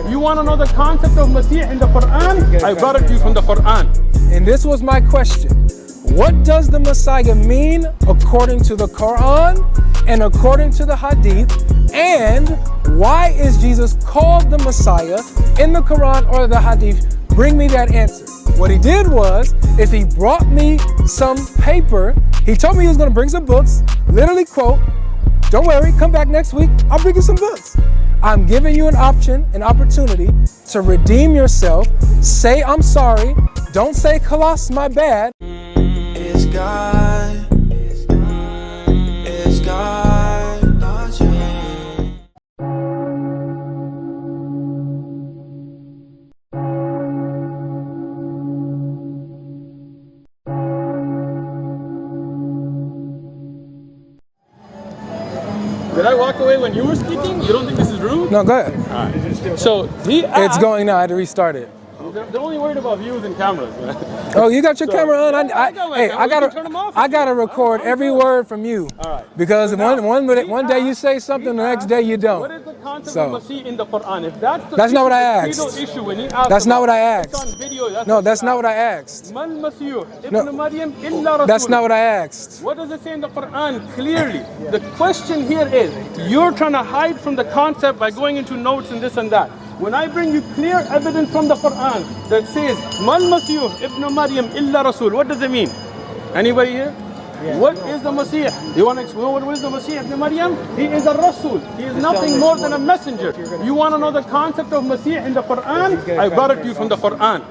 You want to know the concept of Masih in the Quran? I brought it to you from the Quran. And this was my question. What does the Messiah mean according to the Quran and according to the Hadith? And why is Jesus called the Messiah in the Quran or the Hadith? Bring me that answer. What he did was, he brought me some paper. He told me he was going to bring some books, literally quote, "Don't worry, come back next week, I'll bring you some books." I'm giving you an option, an opportunity to redeem yourself. Say, "I'm sorry." Don't say, "Khalas, my bad." It's God. It's God. Logic. Did I walk away when you were speaking? You don't think this is rude? No, go ahead. All right. So he asked, It's going now. I had to restart it. They're only worried about views and cameras, man. Oh, you got your camera on? I gotta off. record every word from you. All right. Because So now, one day you say something, the next day you What don't. is the concept So, of Masih in the Quran? If that's the That's not what I credo asked. issue when he asked That's not what I about- asked. It's on video, No, that's not what I asked. Mal Masih No, ibn Maryam illa Rasul. That's not what I asked. What does it say in the Quran clearly? The question here is, you're trying to hide from the concept by going into notes and this and that. When I bring you clear evidence from the Quran that says, Mal Masih ibn Maryam illa Rasul, what does it mean? Anybody here? Yeah. What is the Masih? You want to explain what is the Masih ibn Maryam? He is a Rasul. He is nothing more than a messenger. You want to know the concept of Masih in the Quran? I brought it to you from the Quran.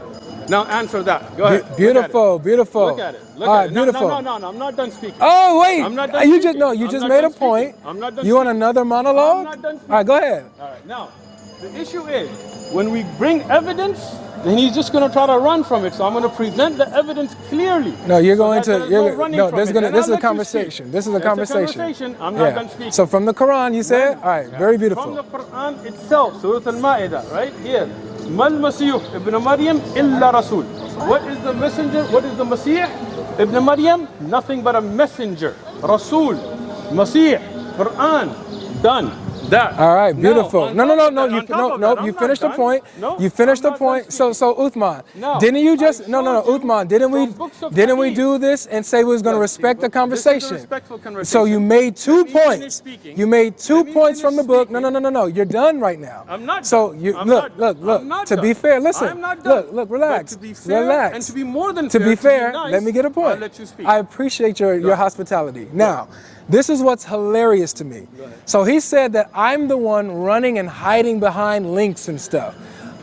Now answer that. Go ahead. Beautiful, beautiful. Look at it. Look All at right, it. beautiful. No, I'm not done speaking. Oh, wait. I'm not done You speaking. just, no, you I'm just not made a done speaking. point. I'm not done You want speaking. another monologue? I'm not done speaking. All right, go ahead. All right, now, the issue is, when we bring evidence, then he's just going to try to run from it. So I'm going to present the evidence clearly. No, you're so going to. no, This is a conversation. This is a conversation. I'm not done speaking. So from the Quran, you said. All right, very beautiful. From the Quran itself, Surah Al-Ma'idah, right here. Mal Masih ibn Maryam illa Rasul. What is the messenger? What is the Masih ibn Maryam? Nothing but a messenger. Rasul, Masih, Quran, done. That. All right, beautiful. Now, No. You finished the point. You finished the point. So Uthman, didn't you just? No. Uthman, didn't we do this and say we was going to respect the conversation? So you made 2 points. You made 2 points from the book. No. You're done right now. I'm not. So you look. To be fair, listen. Look, relax. Relax. And to be more than to fair, be fair, nice, let me get a point. I'll let you speak. I appreciate your hospitality. Now, this is what's hilarious to me. So he said that I'm the one running and hiding behind links and stuff.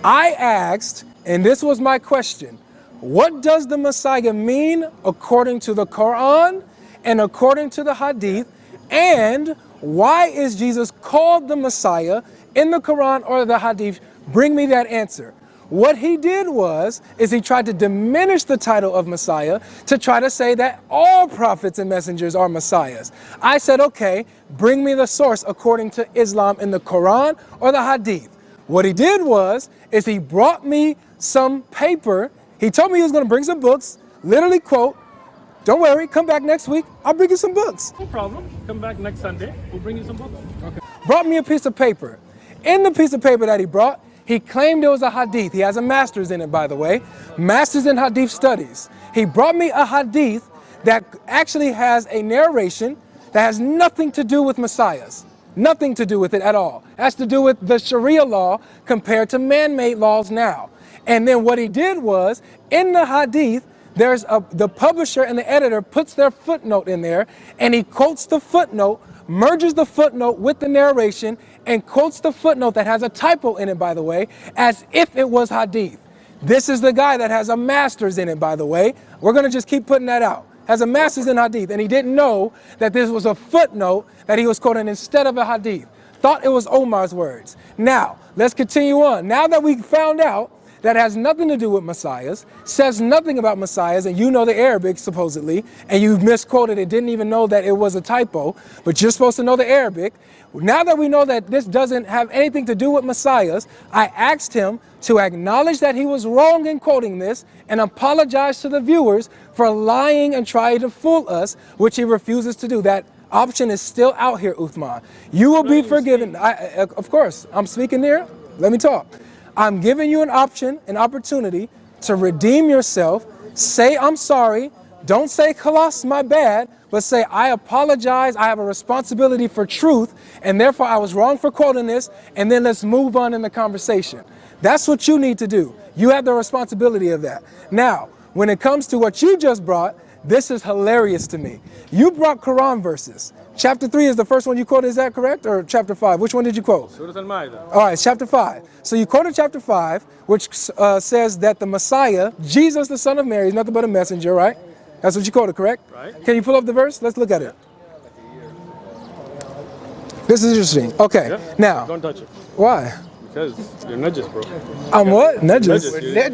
I asked, and this was my question, what does the Messiah mean according to the Quran and according to the Hadith? And why is Jesus called the Messiah in the Quran or the Hadith? Bring me that answer. What he did was, he tried to diminish the title of Messiah to try to say that all prophets and messengers are messiahs. I said, okay, bring me the source according to Islam in the Quran or the Hadith. What he did was, he brought me some paper. He told me he was going to bring some books, literally quote, "Don't worry, come back next week, I'll bring you some books." No problem. Come back next Sunday. We'll bring you some books. Okay. Brought me a piece of paper. In the piece of paper that he brought, he claimed it was a hadith. He has a master's in it, by the way. Master's in hadith studies. He brought me a hadith that actually has a narration that has nothing to do with messiahs. Nothing to do with it at all. It has to do with the Sharia law compared to man-made laws now. And then what he did was, in the hadith, the publisher and the editor puts their footnote in there, and he quotes the footnote, merges the footnote with the narration, and quotes the footnote that has a typo in it, by the way, as if it was hadith. This is the guy that has a master's in it, by the way. We're going to just keep putting that out. Has a master's in hadith, and he didn't know that this was a footnote that he was quoting instead of a hadith. Thought it was Omar's words. Now, let's continue on. Now that we found out that has nothing to do with messiahs, says nothing about messiahs, and you know the Arabic, supposedly, and you misquoted it, didn't even know that it was a typo, but you're supposed to know the Arabic. Now that we know that this doesn't have anything to do with messiahs, I asked him to acknowledge that he was wrong in quoting this and apologize to the viewers for lying and trying to fool us, which he refuses to do. That option is still out here, Uthman. You will be forgiven. Of course, I'm speaking there. Let me talk. I'm giving you an option, an opportunity to redeem yourself. Say, I'm sorry. Don't say, Khalas, my bad, but say, I apologize. I have a responsibility for truth, and therefore I was wrong for quoting this, and then let's move on in the conversation. That's what you need to do. You have the responsibility of that. Now, when it comes to what you just brought, this is hilarious to me. You brought Quran verses. Chapter 3 is the first one you quoted, is that correct? Or chapter 5? Which one did you quote? Surah Al-Ma'idah. All right, chapter 5. So you quoted chapter 5, which says that the Messiah, Jesus, the son of Mary, is nothing but a messenger, right? That's what you quoted, correct? Right. Can you pull up the verse? Let's look at it. This is interesting. Okay, Yeah. now. Don't touch it. Why? Because you're najis, bro. I'm what? Najis?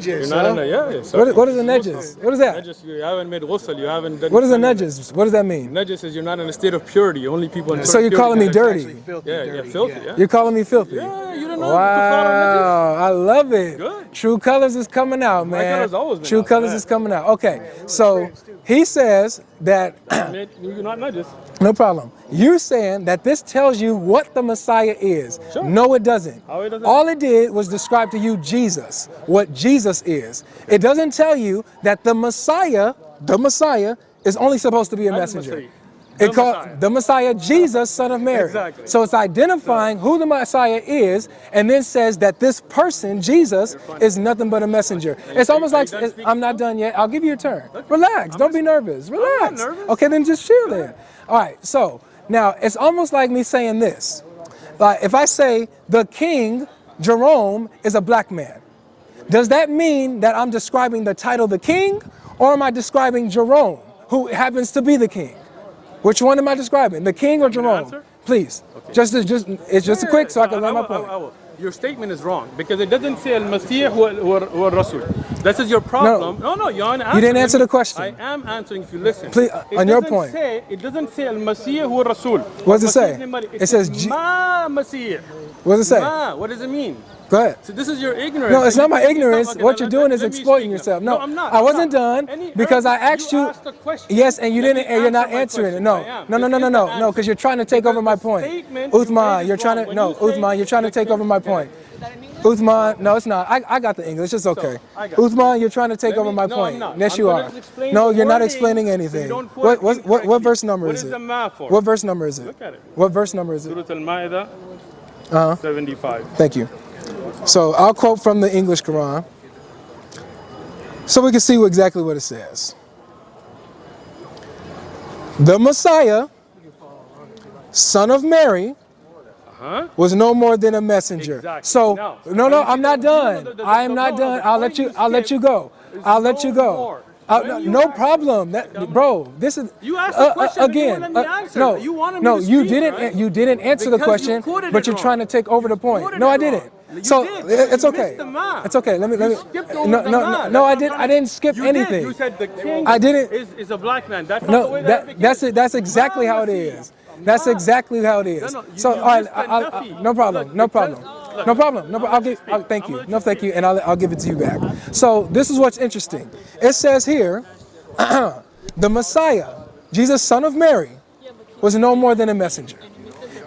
You're not a, yeah. What is a najis? What is that? Najis, you haven't made ghusl, you haven't done. What is a najis? What does that mean? Najis is you're not in a state of purity. Only people in So you're calling me dirty? Yeah, filthy. Yeah. You're calling me filthy? Yeah, you don't know. Wow, I love it. Good. True colors is coming out, man. colors always been True out, colors man. is coming out. Okay, so he says that, You're not najis. no problem. You're saying that this tells you what the Messiah is. Sure. No, it doesn't. How it doesn't? All it did was describe to you Jesus, what Jesus is. It doesn't tell you that the Messiah is only supposed to be a Not the messenger. Messiah. It The called Messiah. the Messiah, Jesus, son of Mary. Exactly. So it's identifying who the Messiah is, and then says that this person, Jesus, is nothing but a messenger. It's almost like, done speaking I'm not done yet. I'll give you a turn. Relax. Don't be nervous. Relax. nervous. Okay, then just chill there. All right. So now it's almost like me saying this. Like if I say the king, Jerome, is a black man, does that mean that I'm describing the title the king, or am I describing Jerome, who happens to be the king? Which one am I describing, the king or Jerome? answer? Please. Just it's just a quick so I can learn my point. I will. Your statement is wrong because it doesn't say Al-Masih or Rasul. This is your problem. No, you're You didn't answer the question. I am answering if you listen. Please, on your point. It doesn't say Al-Masih or Rasul. What does it say? It says Ma Masih. What does it say? Ma. What does it mean? Go ahead. So this is your ignorance. No, it's not my Okay, ignorance. What you're doing is let me exploiting speak yourself. now. No, I'm not. I wasn't done because I asked you. asked a question. Yes, and you Let didn't. me And you're not answer my answering it. question. No, I am. no, This is the no, answer. because you're trying to take Because over my the point. statement you made Uthman, is you're trying wrong. to When no, you say Uthman, you're trying to the take over my king- point. Uthman, no, it's not. I got the English. It's okay. I got it. Uthman, you're trying to take Let over me- my no, point. I'm not. Yes, I'm you gonna are. explain No, the you're not wording explaining so you anything. don't quote What incorrectly. verse number What is is it? the ma for? What verse number is it? Look at it. What verse number is it? Surah Al-Ma'idah, 75. Thank you. So I'll quote from the English Quran so we can see exactly what it says. The Messiah, son of Mary, was no more than a messenger. Exactly. So Now, no, I'm not done. the- I am not no, done. the I'll point let you. you I'll let you skipped go. is I'll let no you go. more. When you No ask- problem. Bro, this is You asked the question and you again. wouldn't let me answer. No, You wanted me no, to you speak, didn't. right? You didn't answer the Because you question, quoted but it you're wrong. trying to take over the point. quoted No, it I didn't. wrong. You So did. it's You okay. missed the ma. It's okay. Let me. You skipped over No, the no, ma. no, That's no. I what didn't. I'm I didn't skip You anything. Did. You said the king I didn't. is a black man. That's not the No, way that it that's begins. it. That's exactly how it is. That's exactly how it is. No, you So, all right, missed the Nafi. no problem, Look, no because- problem, look, no problem. No, I'll give. speak. Thank I'm you. gonna let No, you thank speak. you, and I'll give it to you back. So this is what's interesting. It says here, the Messiah, Jesus, son of Mary, was no more than a messenger.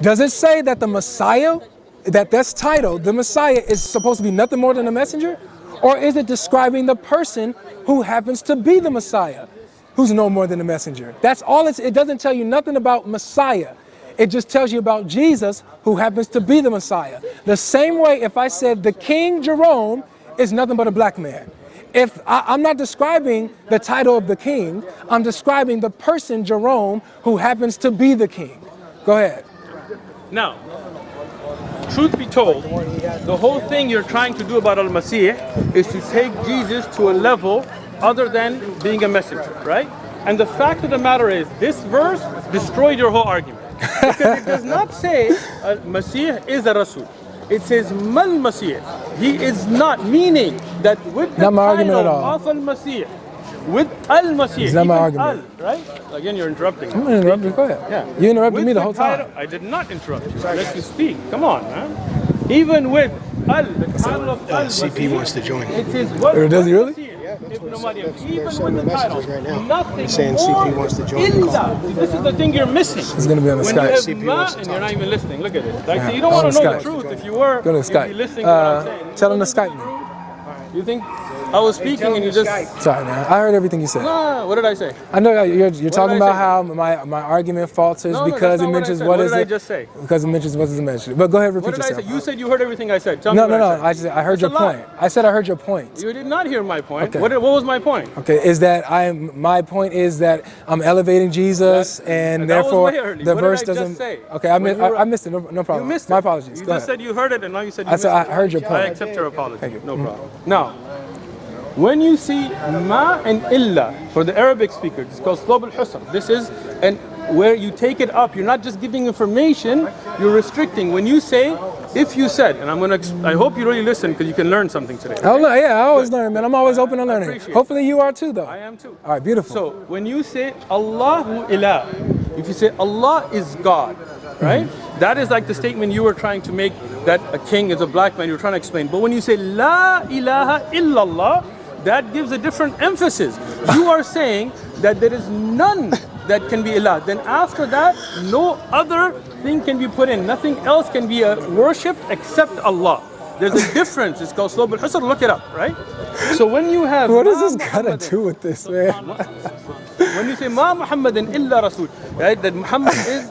Does it say that the Messiah, that's titled, the Messiah is supposed to be nothing more than a messenger? Or is it describing the person who happens to be the Messiah, who's no more than a messenger? That's all it doesn't tell you nothing about Messiah. It just tells you about Jesus, who happens to be the Messiah. The same way if I said the King Jerome is nothing but a black man. If I'm not describing the title of the king, I'm describing the person Jerome who happens to be the king. Go ahead. Now, truth be told, the whole thing you're trying to do about Al-Masih is to take Jesus to a level other than being a messenger, right? And the fact of the matter is, this verse destroyed your whole argument. Because it does not say Al-Masih is a Rasul. It says Mal Masih. He is not, meaning that with the Not my argument title at all. of Al-Masih, with Al-Masih, It's not my even argument. Al, right? Again, you're interrupting. I'm gonna interrupt you. Go ahead. Yeah. You interrupted With me the whole title- time. I did not interrupt you. Let you speak. Come on, man. Even with Al, the title of Al, CP wants to join. It is what? Or does he really? Ibn Maryam, even They're with sending the title, messages right now. nothing Saying more CP wants to join the call. illa. This is the thing you're missing. It's going to be on the When Skype. you have CP ma wants to and you're talk not to even listening. Look at it. Like, Yeah, so you don't on want the to know the Skype. truth. If you were, Go to you'd Skype. be listening to what I'm saying. Tell him to Skype me. You think I was speaking and you just... Sorry, man. I heard everything you said. No, what did I say? I know you're talking did I about say? how my argument falters No, because that's it not what I mentions said. what What is did I it? just say? Because it mentions what is it mentioned. But go ahead, What repeat did I yourself. say? You said you heard everything I said. Tell me No, what no, I said. I heard That's your a lie. point. I said I heard your point. You did not hear my point. Okay. What was my point? Okay, is that my point is that I'm elevating Jesus and that was therefore way early. the What did verse I just doesn't. say? Okay, When you were- I missed it. No problem. You missed it. My apologies. You Go just ahead. said you heard it, and now you said you I missed said it. I heard your I point. accept your apology. Thank you. No problem. Now, when you see ma and illa for the Arabic speaker, it's called slob al-husr. This is where you take it up. You're not just giving information, you're restricting. When you say, if you said, and I hope you really listen because you can learn something today. Oh, yeah, I always learn, man. I'm always open to learning. appreciate it. Hopefully you are too, though. I am too. All right, beautiful. So when you say Allahu ilah, if you say Allah is God, right? That is like the statement you were trying to make that a king is a black man, you're trying to explain. But when you say La ilaha illallah, that gives a different emphasis. You are saying that there is none that can be ilah. Then after that, no other thing can be put in. Nothing else can be worshipped except Allah. There's a difference. It's called slob al-husr. Look it up, right? So when you have What does Ma this got to Muhammadin- do with this, man? when you say Ma Muhammadin illa Rasul, right? That Muhammad is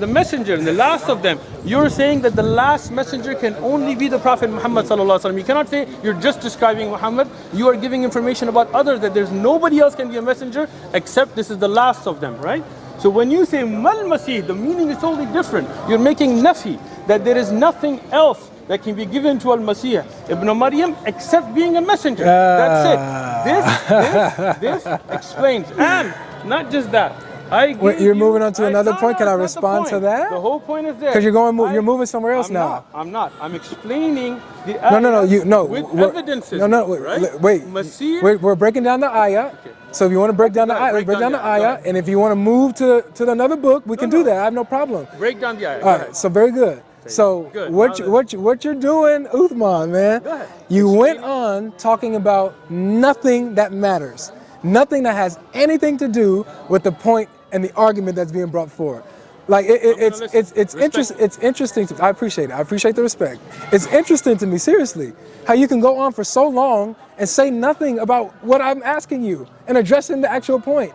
the messenger and the last of them. You're saying that the last messenger can only be the Prophet Muhammad sallallahu alaihi wasallam. You cannot say you're just describing Muhammad. You are giving information about others that there's nobody else can be a messenger except this is the last of them, right? So when you say Mal Masih, the meaning is totally different. You're making nafi, that there is nothing else that can be given to Al-Masih Ibn Maryam except being a messenger. That's it. This explains. And not just that. Wait, you're moving on to another point? Can I that's not the respond to point. that? The whole point is there. Because you're moving somewhere else now. I'm not. I'm explaining the No. with we're- evidences. No, right? wait. Masih, We're breaking down the ayah. So if you want to break down the ayah, let's break down the ayah. And if you want to move to another book, we can do that. I have no problem. break down the ayah. All right. So very good. So Good. what you're doing, Uthman, man? Go ahead. You went on talking about nothing that matters, nothing that has anything to do with the point and the argument that's being brought forward. Like it's interesting. I appreciate it. I appreciate the respect. It's interesting to me, seriously, how you can go on for so long and say nothing about what I'm asking you and addressing the actual point.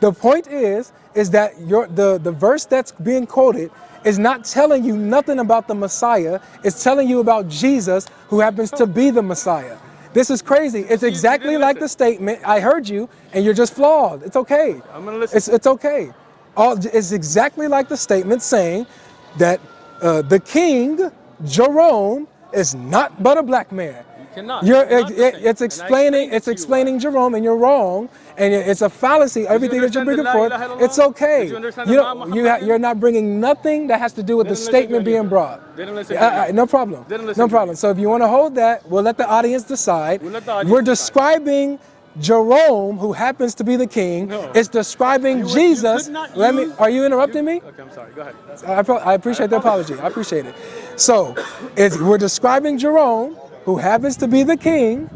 The point is that the verse that's being quoted is not telling you nothing about the Messiah. It's telling you about Jesus, who happens to be the Messiah. This is crazy. It's exactly like the statement. I heard you, and you're just flawed. It's okay. I'm gonna listen. It's okay. It's exactly like the statement saying that the king, Jerome, is not but a black man. cannot. It's explaining Jerome, and you're wrong, and it's a fallacy. Everything that you're bringing forth, it's okay. Did you understand the La Muhammadin? You're not bringing nothing that has to do with the Didn't listen statement to being you. brought. Didn't listen to you. No problem. Didn't listen No to problem. you. So if you want to hold that, we'll let the audience decide. We'll let the audience We're decide. describing Jerome, who happens to be the king. No. It's describing You Jesus. could not Let me. use- Are you interrupting me? Okay, I'm sorry. Go ahead. I appreciate the apology. I appreciate it. So we're describing Jerome, who happens to be the king,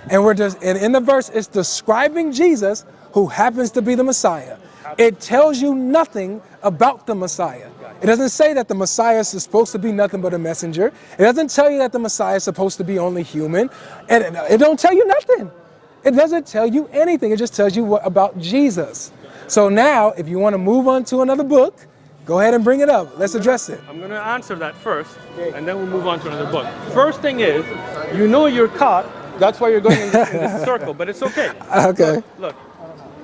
and and in the verse it's describing Jesus, who happens to be the Messiah. It tells you nothing about the Messiah. It doesn't say that the Messiah is supposed to be nothing but a messenger. It doesn't tell you that the Messiah is supposed to be only human. And it don't tell you nothing. It doesn't tell you anything. It just tells you about Jesus. So now, if you want to move on to another book, go ahead and bring it up. Let's address it. I'm going to answer that first, and then we'll move on to another book. First thing is, you know you're caught. That's why you're going in this circle, but it's okay. Okay. Look,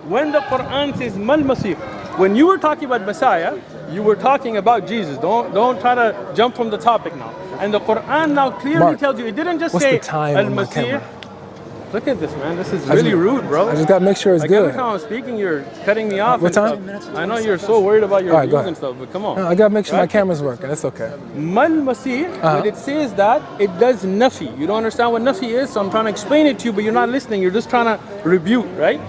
when the Quran says Mal Masih, when you were talking about Messiah, you were talking about Jesus. Don't try to jump from the topic now. And the Quran now clearly Mark, tells you, it didn't just what's say the time Al on my Masih. camera? Look at this, man. This is really rude, bro. I just got to make sure it's Like every good. time I'm speaking, you're cutting me off. What and time? Stuff. I know you're so worried about your All right, go views and ahead. stuff, but come on. I got to make sure my Right? camera's working. That's okay. Mal Masih, when it says that, it does nafi. You don't understand what nafi is, so I'm trying to explain it to you, but you're not listening. You're just trying to rebuke, right?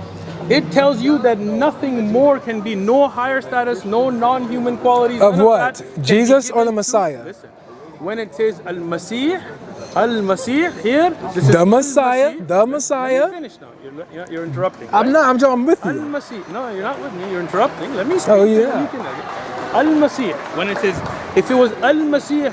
It tells you that nothing more can be, no higher status, no non-human qualities. Of none what? that can be Jesus or given the to- Messiah? Listen, when it says Al-Masih, Al-Masih here. This is The Messiah, Al-Masih. the Messiah. Let me finish now. You're interrupting. I'm not. I'm with you. Al-Masih. No, you're not with me. You're interrupting. Let me speak. Oh, yeah. Al-Masih. When it says, if it was Al-Masih,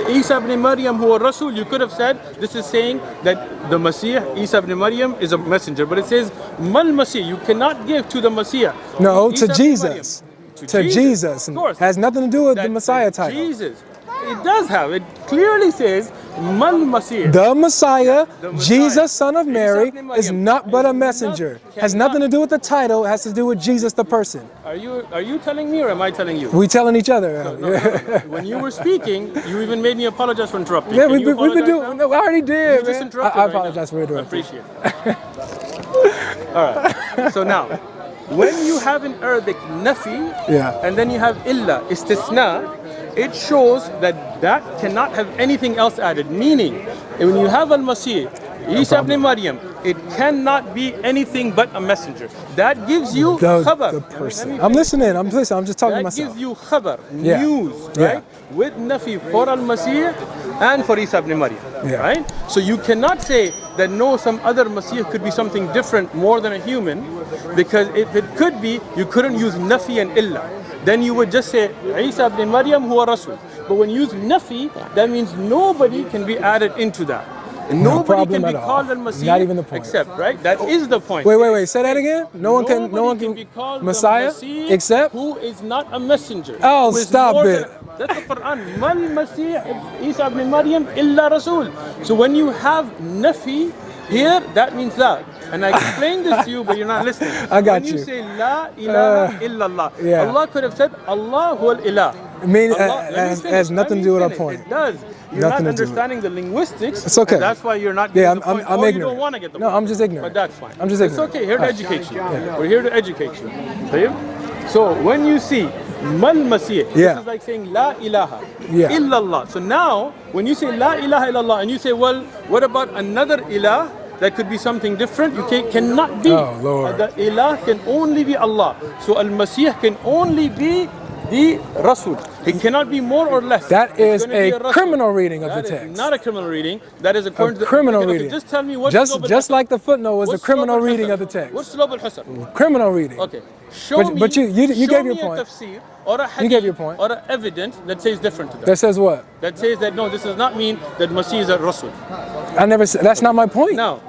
Isa ibn Maryam who was Rasul, you could have said, this is saying that the Masih, Isa ibn Maryam, is a messenger. But it says, Mal Masih. You cannot give to the Masih. No, Isa to ibn Jesus. Maryam. To Jesus. Of course. Has nothing to do with the That Messiah title. Jesus. It does have. It clearly says, Mal Masih. The Messiah, The Messiah, Jesus, son of Isa Mary, ibn is Maryam, not but a is messenger. not- Has nothing to do with the title. It has to do with Jesus, the person. Are you telling me or am I telling you? We telling each other. No. When you were speaking, you even made me apologize for interrupting. Yeah, Can we've you been apologize doing. now? No, I already did, You just man. interrupted I right apologize now. for I interrupting. appreciate it. All right. So now, when you have in Arabic nafi, Yeah. and then you have illa, istisna, it shows that that cannot have anything else added. Meaning, when you have al-Masih, Isa ibn Maryam, it cannot be anything but a messenger. That gives you khabar. The person. I'm listening. I'm listening. I'm just talking to That myself. gives you khabar, Yeah. news, Yeah. right? With nafi for al-Masih and for Isa ibn Maryam, Yeah. right? So you cannot say that no, some other Masih could be something different more than a human, because if it could be, you couldn't use nafi and illa. Then you would just say Isa ibn Maryam huwa Rasul. But when you use nafi, that means nobody can be added into that. And No nobody problem can be at all. called al-Masih Not even the point. except, right? That is the point. Wait. Say that again. No one Nobody can be called Messiah the Masih except. who is not a messenger. Oh, who is stop more it. That's the Quran. Mal Masih Isa ibn Maryam illa Rasul. So when you have nafi here, that means that. And I explained this to you, but you're not listening. I got when you you. say La ilaha illallah, yeah. Allah could have said Allah huwal ilah. I mean, Allah- let me has finish, nothing let to do me with our finish. point. It does. You're Nothing not to do with it. understanding the linguistics. It's okay. And that's why you're not Yeah, getting the point. I'm or ignorant. you don't want to get the No, point. I'm just ignorant. But that's fine. I'm just ignorant. It's okay. Here to All right. educate you. We're here to educate you. طيب? So when you see Mal Masih, Yeah. this is like saying La ilaha Yeah. illallah. So now, when you say La ilaha illallah and you say, well, what about another ilah? That could be something different. You cannot be. Oh, Lord. The ilah can only be Allah. So Al-Masih can only be the Rasul. He cannot be more or less. That It's is gonna be a Rasul. criminal reading of That the is text. not a criminal reading. That is according to the criminal okay, reading. Just tell me what's Just like the footnote was the criminal reading of the text. What's Slob al-Hasr? Criminal reading. Okay. Show But you show gave your me point. a tafsir or a hadith You gave your point. or an evidence that says different to that. That says what? That says that no, this does not mean that Masih is a Rasul. I never said. That's not my point. Now,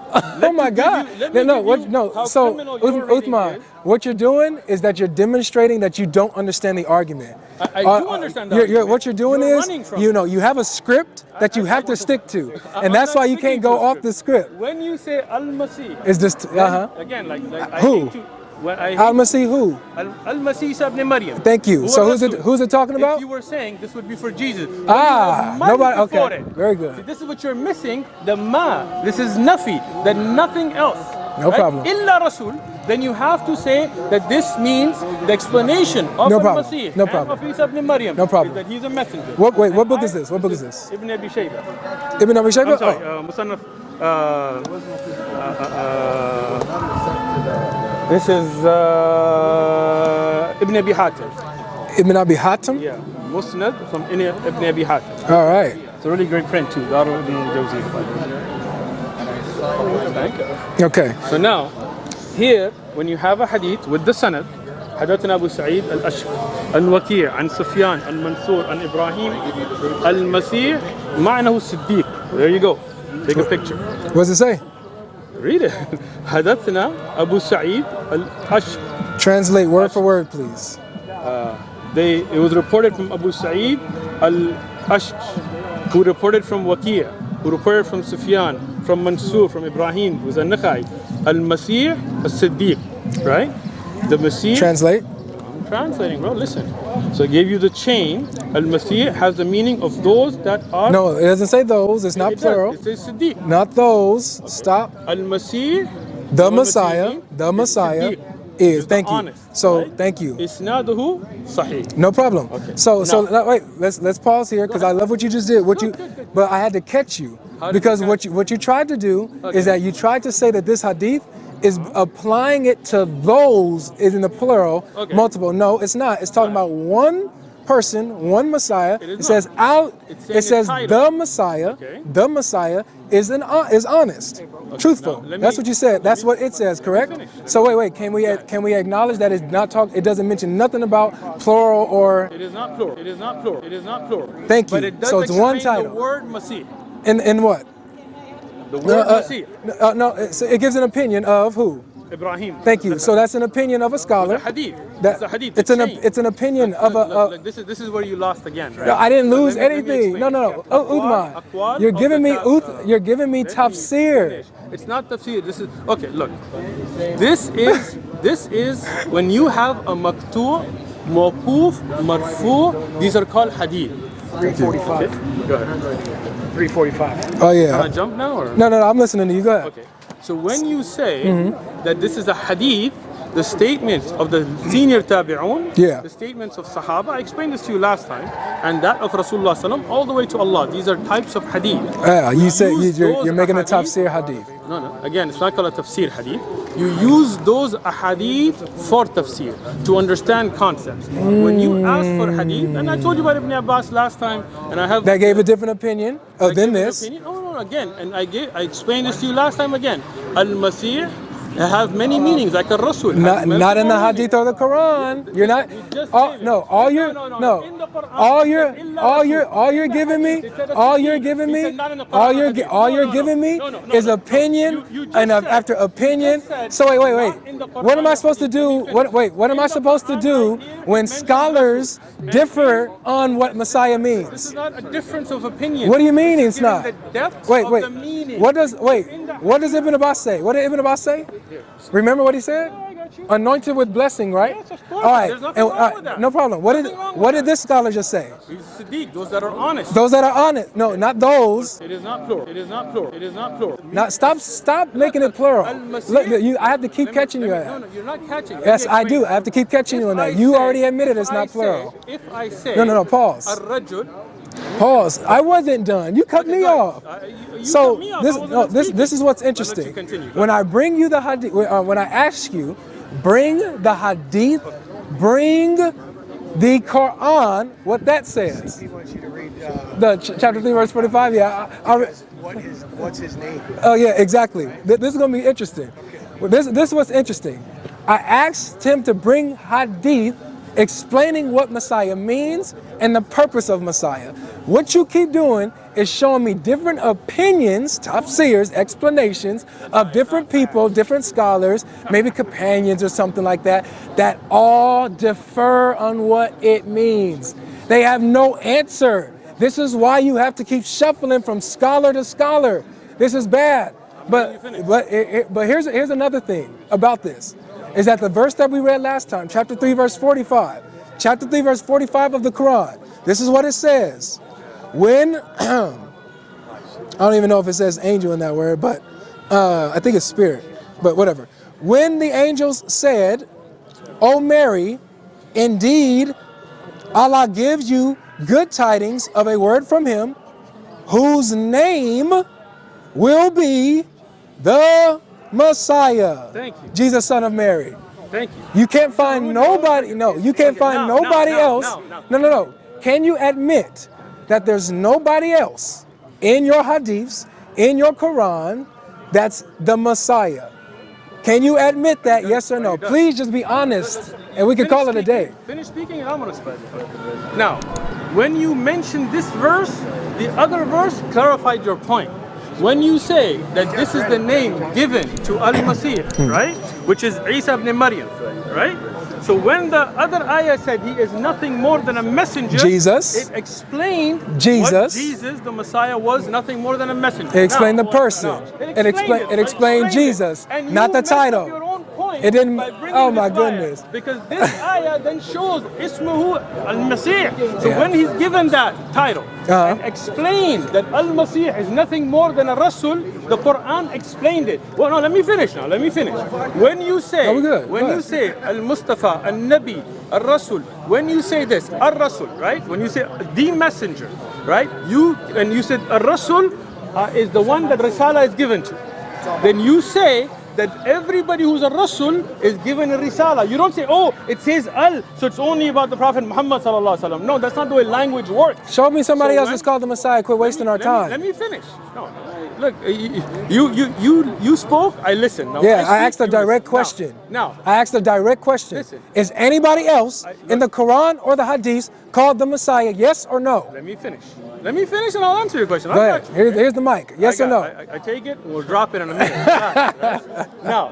Oh my God! let me No, give you no. how So, criminal your reading Uthman, is. what you're doing is that you're demonstrating that you don't understand the argument. I do understand the argument. What you're doing You're is, running from you it. know, you have a script that you have to stick to, and that's why you can't go off the script. When you say Al-Masih, It's just, again, like I Who? hate to, when I hate Al-Masih who? Al-Masih Isa ibn Maryam. Thank you. Huwa So Rasul. who's it talking about? If you were saying this would be for Jesus. when Ah, you have man nobody- before okay, it. very good. See, this is what you're missing. The ma. This is nafi. That nothing else. No problem. Illa Rasul. Then you have to say that this means the explanation of No problem. Al-Masih No and problem. of Isa ibn Maryam. No problem. Is that he's a messenger. What And book I- is this? What book is this? Ibn Abi Shaybah. Ibn Abi Shaybah? I'm sorry, Oh. Musannaf. This is Ibn Abi Hatim. Ibn Abi Hatim? Yeah, Musnad from Ibn Abi Hatim. All right. It's a really great print too. Darul Ibn Jawzi. Okay. So now, here, when you have a hadith with the sanad, حدثنا أبو سعيد الأشهر الوكيع عن سفيان المنصور عن إبراهيم المسيح معنه الصديق. There you go. Take a picture. What does it say? Read it. حدثنا أبو سعيد الأشهر. Translate word for word, please. It was reported from Abu Sa'id al-Ashj, who reported from Waqi', who reported from Sufyan, from Mansur, from Ibrahim, who was a Nakhai, al-Masih al-Siddiq, right? The Masih. Translate. I'm translating, bro, listen. So I gave you the chain. Al-Masih has the meaning of those that are... No, it doesn't say those. It's not it plural. does. It says Siddiq. Not those. Stop. Al-Masih. The Messiah. The Messiah is. Thank you. Honest, So right? thank you. Isnaduhu sahih. No problem. Okay. So Now- wait. Let's pause here because I love what you just did. But I had to catch you How did because you what you tried to do Okay. is that you tried to say that this hadith is applying it to those is in the plural, Okay. multiple. No, it's not. It's talking about one person, one Messiah. It It says out. It's saying It says a title. the Messiah. Okay. The Messiah is honest, truthful. now let That's me- what you said. That's what it says, correct? finish. So wait. Can we acknowledge that it's not talk? It doesn't mention nothing about plural or It is not plural. It is not plural. It is not plural. Thank you. But it does So it's one explain title. the word Masih. in what? The word Masih. No. It gives an opinion of who? Ibrahim. Thank you. So that's an opinion of a scholar. It's a hadith. That- It's a hadith. It's an chain. it's an opinion of a. Look, this is where you lost again, right? No, I didn't But lose let me anything. explain. No. Oh, Uthman, Aqwal you're of giving the me you're giving me Let me tafsir. finish. It's not tafsir. This is okay. Look, this is when you have a maqtu', mawquf, marfu'. These are called hadith. 345. Go ahead. 345. Oh Can yeah. I jump now or? No. I'm listening to you. Go ahead. Okay. So when you say that this is a hadith, the statements of the senior tabi'un, Yeah. the statements of Sahaba, I explained this to you last time, and that of Rasulullah sallam, all the way to Allah. These are types of hadith. Yeah, you said use you're those making a ahadith- tafsir hadith. No. Again, it's not called a tafsir hadith. You use those ahadith for tafsir, to understand concepts. When you ask for hadith, and I told you about Ibn Abbas last time, and I have That gave a different opinion I than gave an this. opinion. No, again, and I explained this to you last time again. Al-Masih have many meanings, like a Rasul. Not in the hadith or the Quran. You're not. All you're giving me is opinion and after opinion. So wait. What am I supposed to do? What am I supposed to do when scholars differ on what Messiah This means? is not a difference of opinion. What do you mean This is it's not? giving the depth Wait. of the meaning. What does Ibn Abbas say? What did Ibn Abbas say? Remember what he said? I got you. Anointed with blessing, right? Yes, of course. All right. There's nothing wrong with that. No problem. Nothing wrong with What did that. this scholar just say? He's Siddiq, those that are honest. Those that are honest. No, not those. It is not plural. It is not plural. It is not plural. Not stop making it plural. Al-Masih- Look, I have to keep catching you at No, that. you're not catching. Let Yes, me I explain. do. I have to keep catching you on that. You already admitted it's not plural. If I say No. Pause. Ar-rajul, Pause. I wasn't done. You cut me off. you So cut me off. I wasn't done this speaking. is what's I'll let you interesting. continue. When I bring you the hadith, when I ask you, bring the hadith, bring the Quran, what that says. He wants you to read The chapter 3, verse 45. Yeah. what's his name. Oh yeah, exactly. This is gonna be interesting. Well, this is what's interesting. I asked him to bring hadith explaining what Messiah means and the purpose of Messiah. What you keep doing is showing me different opinions, tafsirs, explanations of different people, different scholars, maybe companions or something like that, that all differ on what it means. They have no answer. This is why you have to keep shuffling from scholar to scholar. This is bad. But here's another thing about this, is that the verse that we read last time, chapter 3, verse 45, chapter 3, verse 45 of the Quran, this is what it says. When, I don't even know if it says angel in that word, but I think it's spirit, but whatever. When the angels said, "O Mary, indeed, Allah gives you good tidings of a word from him, whose name will be the Messiah." Thank you. Jesus, son of Mary. Thank you. You can't find nobody, no, you can't find nobody else. No. Can you admit that there's nobody else in your hadiths, in your Quran, that's the Messiah? Can you admit that, yes or no? Please just be honest, and we can call it a day. Finish speaking and I'm going to spread it. Now, when you mention this verse, the other verse clarified your point. When you say that this is the name given to Al-Masih, right? Which is Isa ibn Maryam, right? So when the other ayah said he is nothing more than a messenger, Jesus. it explained Jesus. what Jesus, the Messiah, was nothing more than a messenger. It explained Now, the person. It It explained Jesus, And not you the messed up title. your own point It didn't- by bringing oh my this ayah, goodness. Because this ayah then shows Ismuhu Al-Masih. So Yeah. when he's given that title Uh-huh. and explained that Al-Masih is nothing more than a Rasul, the Quran explained it. Well, no, let me finish now. Let me finish. When you say, No, we're good. Go when you ahead. say Al-Mustafa, Al-Nabi, Al-Rasul, when you say this, Al-Rasul, right? When you say the messenger, right? You said Al-Rasul is the one that Risala is given to. Then you say that everybody who's a Rasul is given a Risala. You don't say, oh, it says Al, so it's only about the Prophet Muhammad sallallahu alaihi wasallam. No, that's not the way language works. Show me somebody So else that's called the Messiah. Quit wasting our time. Let me finish. No, look, you spoke, I listened. Now, Yeah, I speak, asked a you direct listen. question. Now, I asked a direct question. Listen. Is anybody else in the Quran or the Hadith called the Messiah? Yes or no? let me finish. Let me finish and I'll answer your question. Go I ahead. got you. Here's the mic. Yes or no? I take it and we'll drop it in a minute. Right? Now,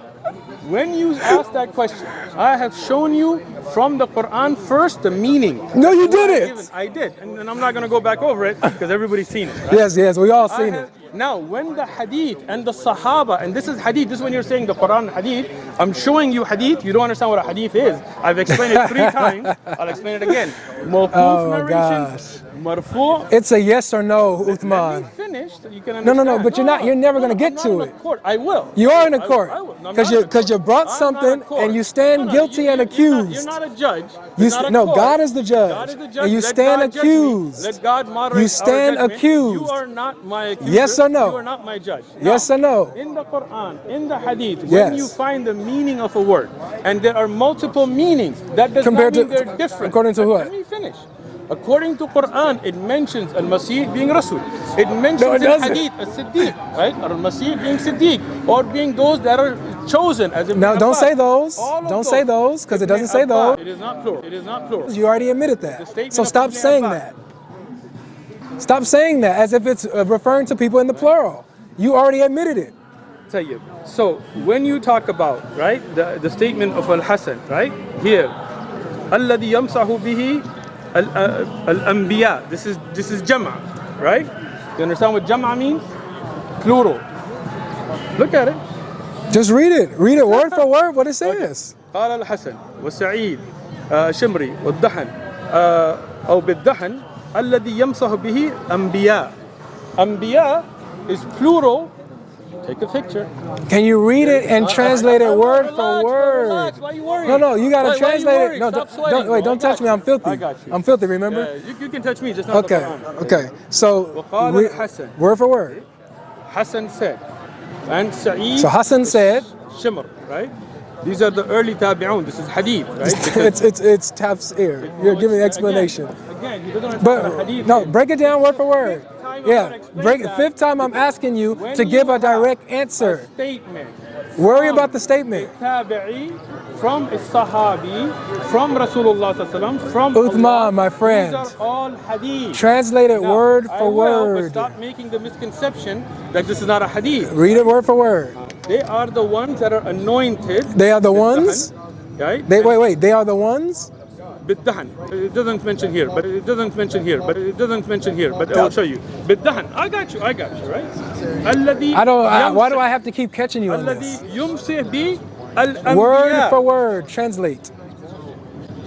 when you ask that question, I have shown you from the Quran first the meaning. No, you didn't. I did, and I'm not going to go back over it because everybody's seen it. Right? Yes, we all seen it. Now, when the hadith and the sahaba, and this is hadith, this is when you're saying the Quran hadith, I'm showing you hadith, you don't understand what a hadith is. I've explained it 3 times, I'll explain it again. Mawquf Oh, narration, marfu'. It's a yes or no, Let me Uthman. finish so you can No, understand. but you're never gonna get I'm to not in it. a court. I will. You are in a court I will. No, I'm because not in a you court. brought I'm not in something a court. and you stand guilty and accused. You're not a judge. You You're not a no, court. God is the judge. God is the judge. And you Let stand God judge me. accused. Let God moderate You stand our judgment. accused. You are not my accuser. Yes or no? You are not my judge. Yes Now, or no? in the Quran, in the Hadith, Yes. when you find the meaning of a word, and there are multiple meanings, that does Compared not mean to- they're different. according to what? Let me finish. According to Quran, it mentions Al-Masih being Rasul. It mentions No, it in doesn't. Hadith As-Siddiq, right? Or Al-Masih being Siddiq, or being those that are chosen as Ibn No, don't Abbas. say those. All of Don't say those because it Ibn doesn't say Abbas. those. It is not plural. It is not plural. You already admitted The that. statement So of stop Ibn saying Abbas. that. Stop saying that as if it's referring to people in the plural. You already admitted it. Tayyib. So when you talk about, right, the statement of Al-Hasan, right, here, الذي يمسح به الأنبياء. This is Jama', right? You understand what Jama' means? Plural. Look at it. Just read it. Read it word for word what it says. قال الحسن والسعيد شمري والدهن أو بالدهن الذي يمسح به أنبياء. أنبياء is plural. Take a picture. Can you read it and translate it word for word? Relax. Why are you worried? No, you gotta Why are you translate it. worried? No, Stop don't, sweating, wait, bro. don't touch me. I'm filthy. I got you. I'm filthy, remember? Yeah, you can touch me, just not Okay, the Quran. okay. So, وقال re- الحسن. word for word. Hassan said, and Sa'id. So Hassan said, Shimr, right? These are the early tabi'un. This is hadith, right? Because- it's tafsir. You're giving explanation. Again, he doesn't understand what But hadith no, is. break it down word for word. Fifth time I'm Yeah, gonna explain break it. that. 5th time I'm asking you When to give you a direct have answer. A statement. Worry from about the statement. Tabi'i, from a Sahabi, from Rasulullah sallallahu alaihi wasallam, from Uthman, Allah. my friend. These are all hadith. Translate it Now, word I for will, but word. stop making the misconception that this is not a hadith. Read it word for word. They are the ones that are anointed. They are the بالدهن, ones. Right? Wait. They are the ones. بالدهن. It doesn't mention here, but it doesn't mention here, but it doesn't mention here, but I'll show you. بالدهن. I got you, right? الذي Why do I have to keep catching you on this? الذي يمسح به الأنبياء. Word for word. Translate.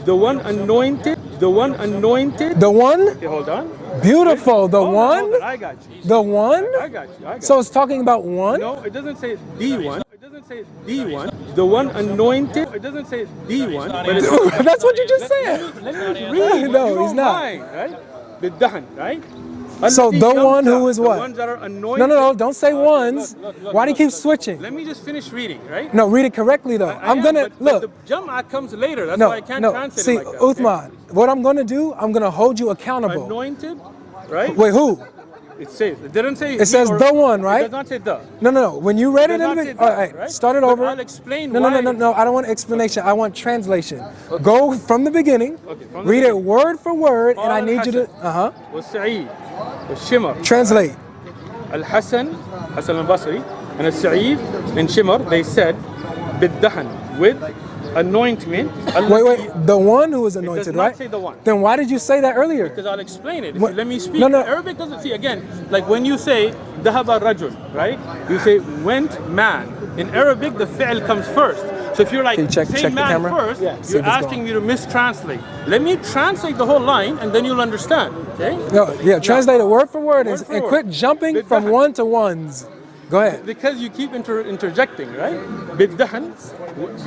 The one anointed. The one anointed. The one. Okay, hold on. Beautiful. The Hold on, one. I got you. The one. I got you. So it's talking about one. No, it doesn't say the one. It doesn't say the one. The one anointed. It doesn't say the one. But it's, That's what you just said. let me read. No, You don't he's not. mind, right? بالدهن, right? So الذي the one يمسح, who is the what? ones that are anointed. No. Don't say ones. Look, Why do you keep look. switching? Let me just finish reading, right? No, read it correctly though. I I'm am, gonna but look. the Jam'ah comes later. That's why I can't translate See, it like that. okay? Uthman, what I'm gonna do, I'm gonna hold you accountable. Anointed, right? Wait, who? It says. It didn't say. It says the one, right? It does not say the. No. When you read It it does in not the say all the, right, right? start it But over. I'll explain No. why. I don't want explanation. I want translation. Go from the beginning. Okay, from the read it beginning. word for word, and I قال need you to الحسن والسعيد والشمر. translate. Al-Hasan, Hasan al-Basri, and Al-Sa'id and Shimr, they said, بالدهن, with anointment. Wait. The one who is It does anointed, not right? say the one. Then why did you say that earlier? Because I'll explain it. If What- you let me speak. No. Arabic doesn't see again. Like when you say ذهب الرجل, right? You say went man. In Arabic, the fi'l comes first. So if you're like Can you check say the man camera? first, Yeah. See you're if it's asking me to mistranslate. Let me translate the whole line, and then you'll understand. Okay? No, yeah, translate it word for word, Word for and word. quit jumping بالدهن. from one to ones. Go ahead. Because you keep interjecting, right? بالدهن,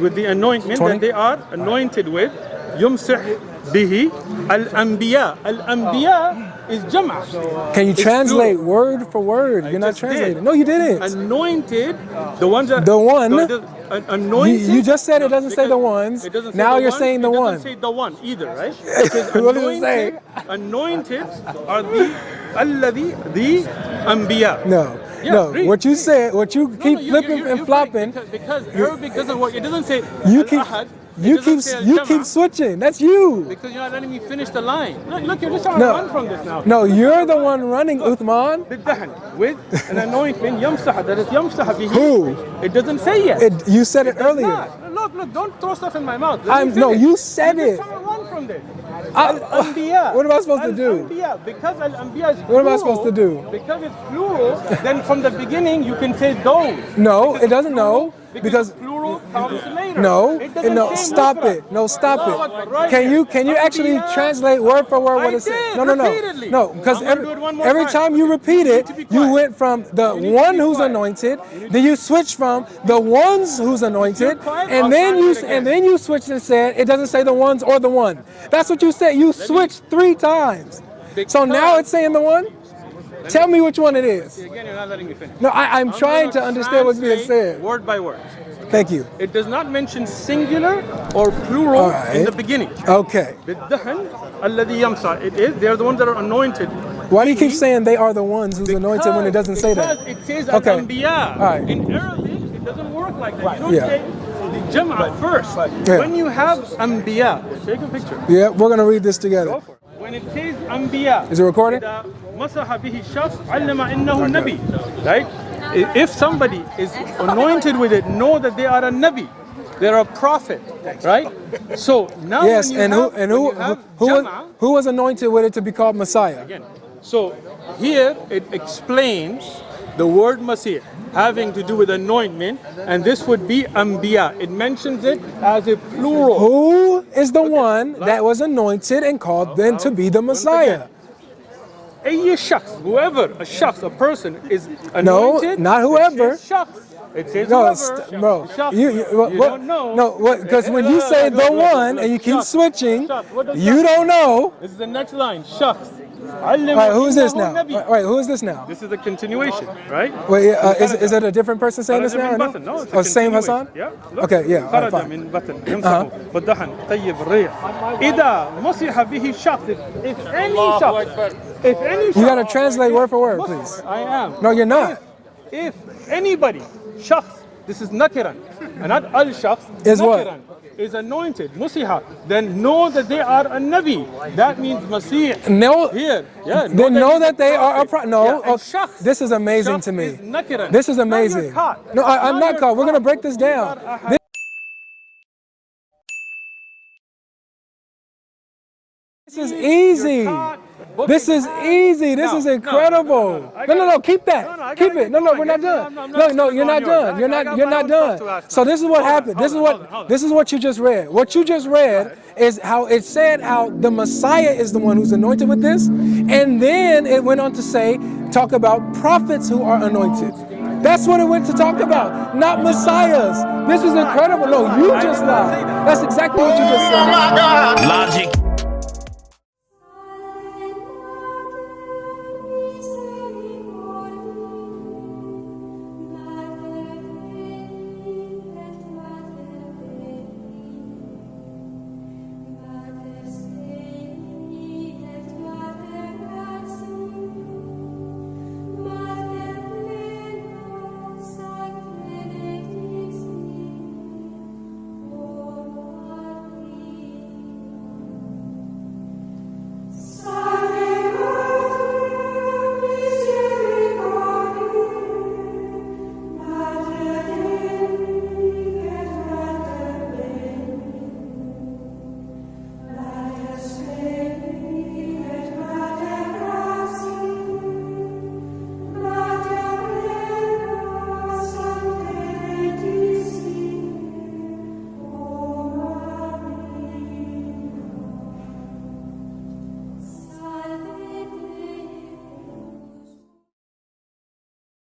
with the anointment 20. that they are anointed with. يمسح به الأنبياء. الأنبياء is jam'a. Can you It's translate plural. word for word? You're not just did. translating. No, you didn't. Anointed, the ones that The one. anointed. You just said it doesn't say the because ones. it doesn't say Now the you're one, saying the it one. doesn't say the one either, right? It says What does it say? Anointed are the anbiya. No. Yeah, No, read. what you said, what you keep No, flipping you're and right, flopping, because Arabic doesn't work. It doesn't say you keep al-ahad. you keep you keep switching. That's you. Because you're not letting me finish the line. Look, you're just trying No. to run from this now. No, you're the one running, Uthman. بالدهن, with an anointment يمسح, that is يمسح به. Who? It doesn't say yet. You said it does earlier. not. Look, don't throw stuff in my mouth. Let me No, finish. you said You're it. just trying to run from this. I- Al-Anbiya. What am I supposed to do? Al-Anbiya. Because Al-Anbiya is plural. What am I supposed to do? Because it's plural, then from the beginning you can say those. No, it doesn't know Because because plural comes later. no, It doesn't no, say stop mufrad. it. No, stop it. Right Can here. you actually Anbiya. translate word for word what I it says? did, No, repeatedly. no, because I'm gonna do it one more every time. time you repeat it, to be you quiet. went from the need to one be who's quiet. anointed, then you switch from the ones who's anointed, quiet, and I'll then you translate again. and then you switched and said it doesn't say the ones or the one. That's what you said. You switched 3 times. So now it's saying the one. Tell me which one it is. Again, you're not letting me finish. No, I'm trying to gonna understand what's being translate said. Word by word. Thank you. It does not mention singular or plural All right. in the beginning. Okay. بالدهن الذي يمسح. It is. They're the ones that are anointed. Why do you keep saying they are the ones who's anointed when it doesn't say that? Because it says Okay. al-anbiya. All right. In Arabic, it doesn't work like that. You don't Yeah. say the jam'a first. Yeah. When you have anbiya, take a picture. Yeah, we're gonna read this together. Go for it. When it says anbiya, Is it recording? إذا مسح به الشخص علم إنه نبي. Right? If somebody is anointed with it, know that they are a nabi. They're a prophet, right? So now Yes, when you and have, who when you have jam'a, who was anointed with it to be called Messiah? again. So here it explains the word Masih having to do with anointment, and this would be anbiya. It mentions it as a plural. Who is the one that was anointed and called then to be the Messiah? أي شخص, whoever, a shakhs, a person is No, anointed. not whoever. It says shakhs. It says No, whoever. bro. Shakhs. You don't know. No, because when you say the one and you keep switching, you don't know. This is the next line. Shakhs. All right, who's this now? Nabi. Wait, who is this now? This is a continuation, right? Wait, is it a different person saying this now? Or no? No, it's Oh, same continuation. Hassan? Yeah. Look. Okay, yeah. All right, خرج fine. من بطن يمسح بالدهن طيب الريح إذا مسح به شخص. If any شخص, if any You gotta شخص, translate word for word, please. I am. No, you're not. If anybody, shakhs, this is nakiran, and not al shakhs, Is what? nakiran, is anointed, musiha, then know that they are a nabi. That means Masih. No. Here, yeah. Then know that they are a prophet. no. Yeah, and Oh, shakhs, this is amazing shakhs to me. is nakiran. This is Now amazing. you're caught. No, I'm Now not you're caught. We're gonna break this You down. are a This is easy. This is easy. This is incredible. No. Keep that. Keep it. No, we're not done. No, you're not done. You're not done. So this is what happened. This is what you just read. What you just read is how it said how the Messiah is the one who's anointed with this, and then it went on to talk about prophets who are anointed. That's what it went to talk about, not messiahs. This is incredible. No, you just lied. That's exactly what you just said. Logic.